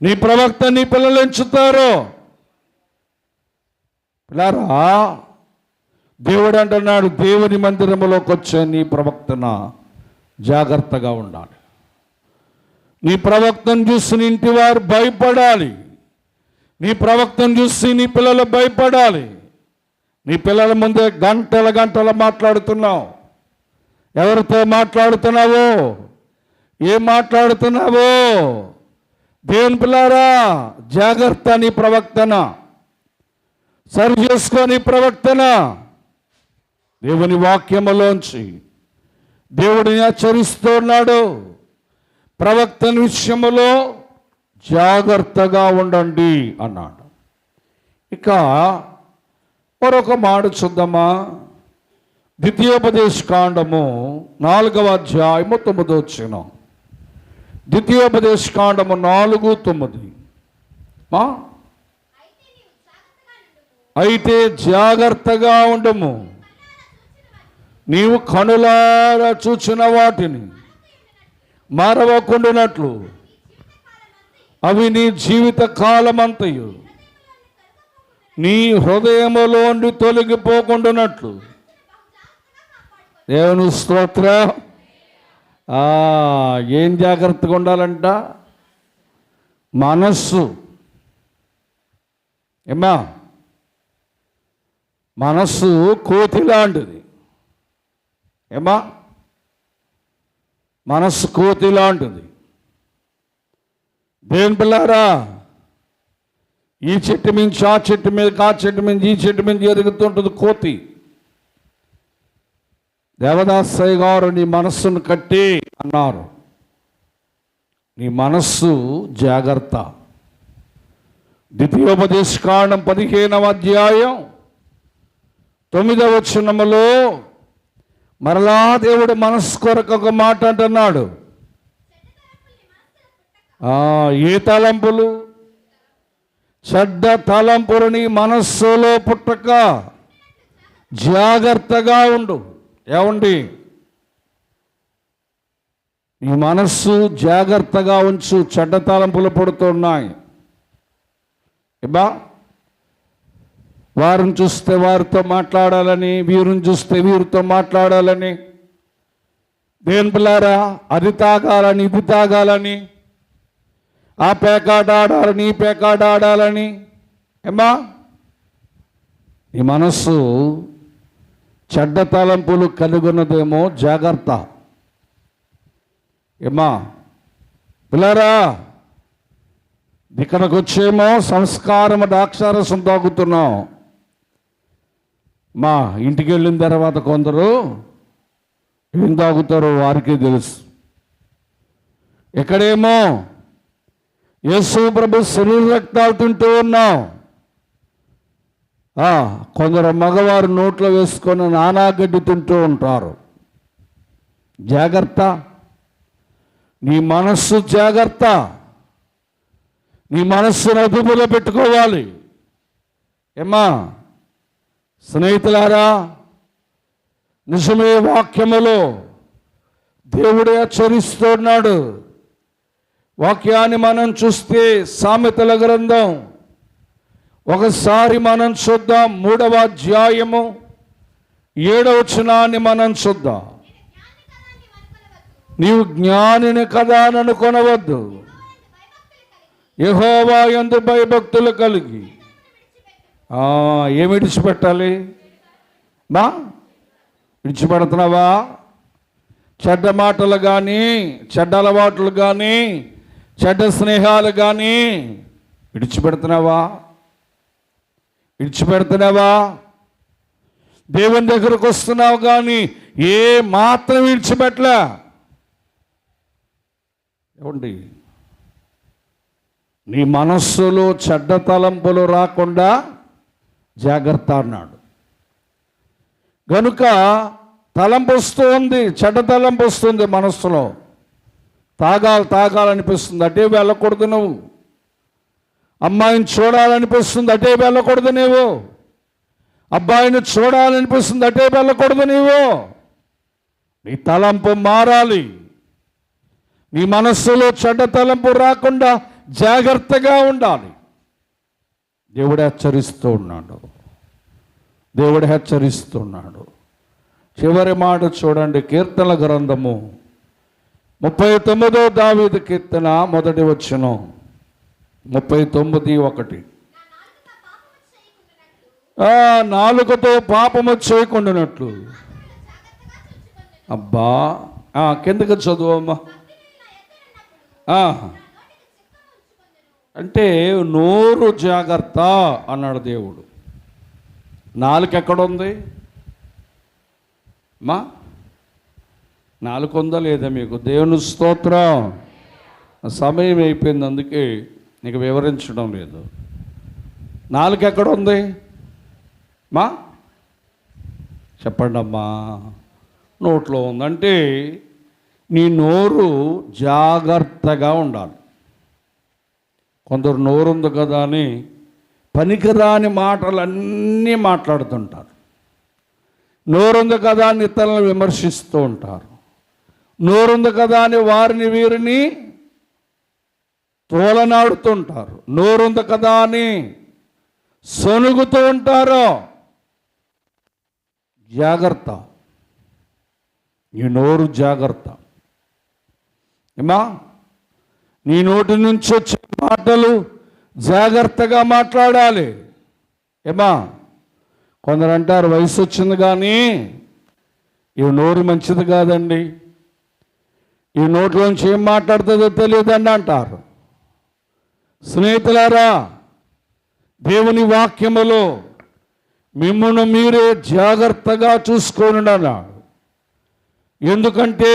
నీ ప్రవక్త నీ పిల్లలు ఎంచుతారు. పిల్లారా, దేవుడు అంటున్నాడు, దేవుని మందిరంలోకి వచ్చే నీ ప్రవక్తన జాగ్రత్తగా ఉండాలి. నీ ప్రవక్తను చూసి నీ ఇంటి వారు భయపడాలి, నీ ప్రవక్తను చూసి నీ పిల్లలు భయపడాలి. నీ పిల్లల ముందే గంటల గంటలు మాట్లాడుతున్నావు. ఎవరితో మాట్లాడుతున్నావో, ఏం మాట్లాడుతున్నావో? దేవుని పిల్లారా, జాగ్రత్త నీ ప్రవక్తన, సరి చేసుకో నీ ప్రవక్తన. దేవుని వాక్యములోంచి దేవుడిని హెచ్చరిస్తున్నాడు, ప్రవక్తన విషయములో జాగ్రత్తగా ఉండండి అన్నాడు. ఇక మరొక మాట చూద్దామా? ద్వితీయోపదేశ కాండము 4వ అధ్యాయము 9వ వచనం. ద్వితీయోపదేశ కాండము 4:9. అయితే జాగ్రత్తగా ఉండము, నీవు కనులారా చూచిన వాటిని మరవకుండానట్లు అవి నీ జీవిత కాలమంతయు నీ హృదయములోండి తొలగిపోకుండానట్లు. దేవుని స్తోత్రం. ఏం జాగ్రత్తగా ఉండాలంట? మనస్సు. ఏమా, మనస్సు కోతి లాంటిది. ఏమా, మనస్సు కోతి లాంటిది. దేవుని పిల్లారా, ఈ చెట్టు మించి ఆ చెట్టు మీద, ఆ చెట్టు మించి ఈ చెట్టు మించి ఎదుగుతుంటుంది కోతి. దేవదాసయ్య గారు నీ మనస్సును కట్టి అన్నారు. నీ మనస్సు జాగ్రత్త. ద్వితీయోపదేశకాండం 15వ అధ్యాయం 9వ వచనములో మరలా దేవుడు మనస్సు కొరకు ఒక మాట అంటున్నాడు. ఏ తలంపులు? చెడ్డ తలంపులు నీ మనస్సులో పుట్టక జాగ్రత్తగా ఉండు. ఏమండి, నీ మనస్సు జాగ్రత్తగా ఉంచు. చెడ్డ తలంపులు పుడుతున్నాయి. ఇబ్బా, వారిని చూస్తే వారితో మాట్లాడాలని, వీరిని చూస్తే వీరితో మాట్లాడాలని, దేవుని పిల్లారా, అది తాగాలని, ఇది తాగాలని, ఆ పేకాట ఆడాలని, ఈ పేకాట ఆడాలని. ఏమ్మా, ఈ మనస్సు చెడ్డ తలంపులు కలుగున్నదేమో, జాగ్రత్త. ఏమ్మా పిల్లారా, ఇక్కడికి వచ్చేమో సంస్కారం ద్రాక్షారసం తాగుతున్నాం. మా ఇంటికి వెళ్ళిన తర్వాత కొందరు ఏం తాగుతారో వారికి తెలుసు. ఇక్కడేమో యేసు ప్రభు శరీర రక్తాలు తింటూ ఉన్నాం. కొందరు మగవారు నోట్లో వేసుకొని నానాగడ్డి తింటూ ఉంటారు. జాగ్రత్త. నీ మనస్సు జాగ్రత్త. నీ మనస్సును అదుపులో పెట్టుకోవాలి. ఏమ్మా స్నేహితులారా, నిజమే వాక్యములో దేవుడే హెచ్చరిస్తున్నాడు. వాక్యాన్ని మనం చూస్తే సామెతల గ్రంథం ఒకసారి మనం చూద్దాం. 3వ అధ్యాయము 7వ వచనాన్ని మనం చూద్దాం. నీవు జ్ఞానిని కదా అని అనుకొనవద్దు, యెహోవా యందు భయభక్తులు కలిగి. ఏమి విడిచిపెట్టాలి? విడిచిపెడుతున్నావా? చెడ్డ మాటలు కానీ, చెడ్డ అలవాట్లు కానీ, చెడ్డ స్నేహాలు కానీ విడిచిపెడుతున్నావా? విడిచిపెడుతున్నావా? దేవుని దగ్గరకు వస్తున్నావు కానీ ఏ మాత్రం విడిచిపెట్టలే. ఏమండి, నీ మనస్సులో చెడ్డ తలంపులు రాకుండా జాగ్రత్త అన్నాడు. గనుక తలంపు వస్తుంది, చెడ్డ తలంపు వస్తుంది మనస్సులో. తాగాలనిపిస్తుంది, అటే వెళ్ళకూడదు. నువ్వు అమ్మాయిని చూడాలనిపిస్తుంది, అటే వెళ్ళకూడదు. నీవు అబ్బాయిని చూడాలనిపిస్తుంది, అటే వెళ్ళకూడదు. నీవు నీ తలంపు మారాలి. నీ మనస్సులో చెడ్డ తలంపు రాకుండా జాగ్రత్తగా ఉండాలి. దేవుడు హెచ్చరిస్తూ ఉన్నాడు. దేవుడు హెచ్చరిస్తున్నాడు. చివరి మాట చూడండి, కీర్తనల గ్రంథము 39వ దావీదు కీర్తన 1వ వచనం. 39:1. నాలుకతో పాపము చేయకుండానట్లు. అబ్బా, కిందకి చదువమ్మా. అంటే నోరు జాగ్రత్త అన్నాడు దేవుడు. నాలుక ఎక్కడుంది? నాలుక ఉందా లేదా మీకు? దేవుని స్తోత్రం. సమయం అయిపోయింది, అందుకే నీకు వివరించడం లేదు. నాలుక ఎక్కడుంది? చెప్పండి అమ్మా. నోట్లో ఉందంటే నీ నోరు జాగ్రత్తగా ఉండాలి. కొందరు నోరు ఉంది కదా అని పనికిరాని మాటలన్నీ మాట్లాడుతుంటారు. నోరుంది కదా అని ఇతరులను విమర్శిస్తూ ఉంటారు. నోరుంది కదా అని వారిని వీరిని తోలనాడుతుంటారు. నోరుంది కదా అని సొనుగుతూ ఉంటారో జాగ్రత్త, నీ నోరు జాగ్రత్త. ఏమా, నీ నోటి నుంచి వచ్చే మాటలు జాగ్రత్తగా మాట్లాడాలి. ఏమా, కొందరు అంటారు వయసు వచ్చింది కానీ ఈ నోరు మంచిది కాదండి, ఈ నోట్లోంచి ఏం మాట్లాడుతుందో తెలియదండి అంటారు. స్నేహితులారా, దేవుని వాక్యములో మిమ్మల్ని మీరే జాగ్రత్తగా చూసుకొని అన్నాడు. ఎందుకంటే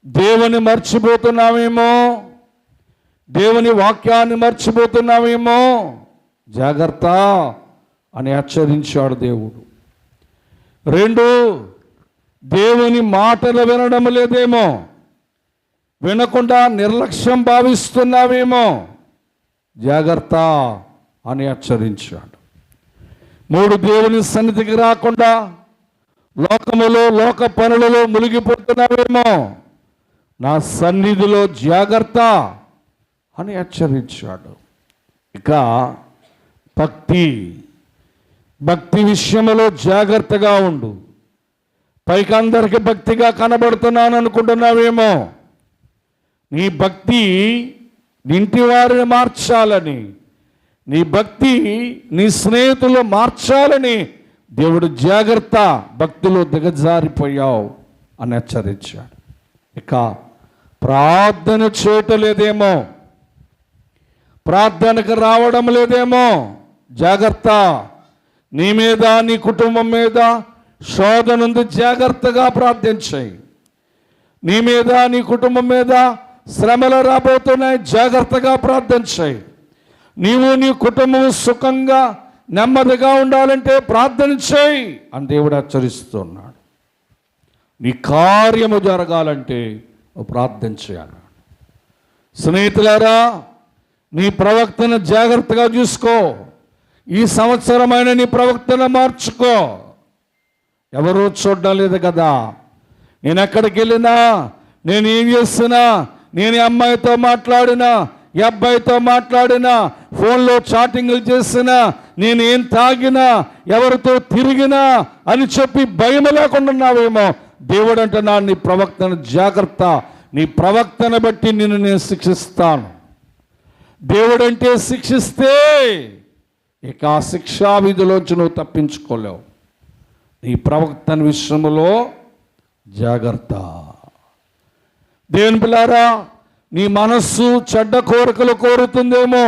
దేవుని మర్చిపోతున్నామేమో, దేవుని వాక్యాన్ని మర్చిపోతున్నామేమో, జాగ్రత్త అని హెచ్చరించాడు దేవుడు. 2, దేవుని మాటలు వినడం లేదేమో, వినకుండా నిర్లక్ష్యం భావిస్తున్నావేమో, జాగ్రత్త అని హెచ్చరించాడు. 3, దేవుని సన్నిధికి రాకుండా లోకములో లోక పనులలో మునిగిపోతున్నావేమో, నా సన్నిధిలో జాగ్రత్త అని హెచ్చరించాడు. ఇక భక్తి విషయంలో జాగ్రత్తగా ఉండు. పైకి అందరికి భక్తిగా కనబడుతున్నాను అనుకుంటున్నావేమో, నీ భక్తి ఇంటి వారిని మార్చాలని, నీ భక్తి నీ స్నేహితులు మార్చాలని దేవుడు జాగ్రత్త, భక్తిలో దిగజారిపోయావు అని హెచ్చరించాడు. ఇక ప్రార్థన చేయటలేదేమో, ప్రార్థనకు రావడం లేదేమో, జాగ్రత్త. నీ మీద నీ కుటుంబం మీద శోధన ఉంది, జాగ్రత్తగా ప్రార్థించాయి. నీ మీద నీ కుటుంబం మీద శ్రమలు రాబోతున్నాయి, జాగ్రత్తగా ప్రార్థించాయి. నీవు నీ కుటుంబం సుఖంగా నెమ్మదిగా ఉండాలంటే ప్రార్థన చేయి అని దేవుడు హెచ్చరిస్తున్నాడు. నీ కార్యము జరగాలంటే ప్రార్థన చేయాలి. స్నేహితులారా, నీ ప్రవక్తన జాగ్రత్తగా చూసుకో. ఈ సంవత్సరమైన నీ ప్రవక్తన మార్చుకో. ఎవరూ చూడడం లేదు కదా. నేను ఎక్కడికి వెళ్ళినా, నేను ఏం చేస్తున్నా, నేను ఈ అమ్మాయితో మాట్లాడినా, ఈ అబ్బాయితో మాట్లాడినా, ఫోన్లో చాటింగ్లు చేసినా, నేను ఏం తాగినా, ఎవరితో తిరిగినా అని చెప్పి భయం లేకుండా ఉన్నావేమో, దేవుడు అంటున్నా నీ ప్రవక్తన జాగ్రత్త, నీ ప్రవక్తన బట్టి నిన్ను నేను శిక్షిస్తాను. దేవుడంటే శిక్షిస్తే ఇక ఆ శిక్షా విధిలోంచి నువ్వు తప్పించుకోలేవు. నీ ప్రవక్తన విషయంలో జాగ్రత్త. దేవుని పిల్లారా, నీ మనస్సు చెడ్డ కోరికలు కోరుతుందేమో,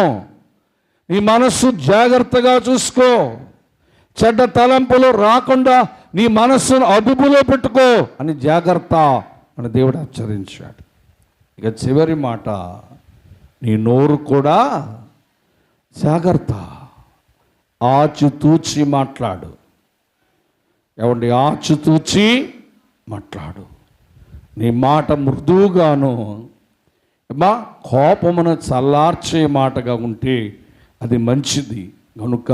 నీ మనస్సు జాగ్రత్తగా చూసుకో. చెడ్డ తలంపులు రాకుండా నీ మనస్సును అదుపులో పెట్టుకో అని జాగ్రత్త అని దేవుడు హెచ్చరించాడు. ఇక చివరి మాట, నీ నోరు కూడా జాగ్రత్త. ఆచితూచి మాట్లాడు. ఏమండి, ఆచితూచి మాట్లాడు. నీ మాట మృదువుగాను కోపమును చల్లార్చే మాటగా ఉంటే అది మంచిది. కనుక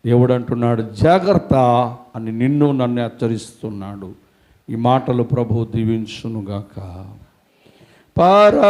దేవుడు అంటున్నాడు జాగ్రత్త అని నిన్ను నన్ను హెచ్చరిస్తున్నాడు. ఈ మాటలు ప్రభువు దీవించునుగాక.